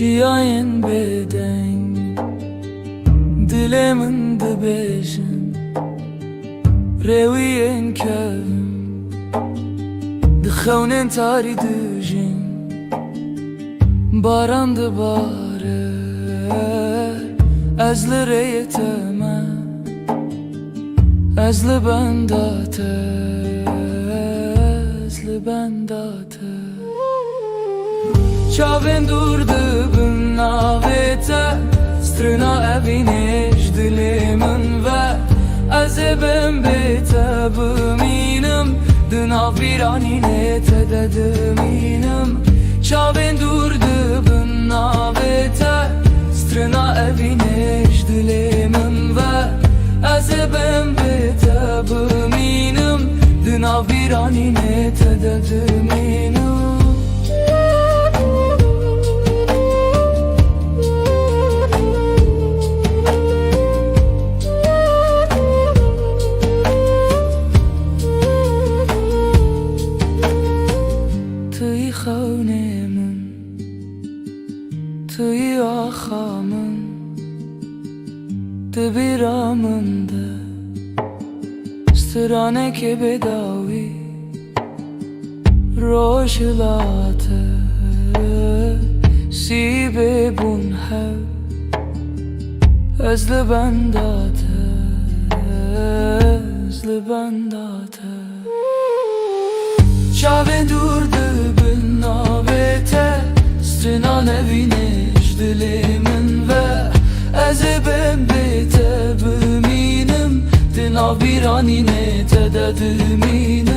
Çiyayen beden Dilemin dibêjin Rêwiyên kevim Dixewnên tarî dijîn Baran dibare Ez li rêyê te me Ez li benda te Ez li benda te Çavên dûr dibin navê te Strina evînêj dilê min ve Ez ê bim bê te bimînim Di nav vîranînê te de dimînim Çavên dûr dibin navê te Strina evînêj dilê min ve Ez ê bim bê te bimînim Di nav vîranînê te de dimînim Xewnê min Tu yî axa min Di bîra min de Stranekê bêdawî Roj hilate Sîbê bûn hev Ez li benda te Ez li benda te Çavên dûr dibin navê te Strina nevînêj dilê min ve Ez ê bim bê te bimînim Di nav vîranînê te de dimînim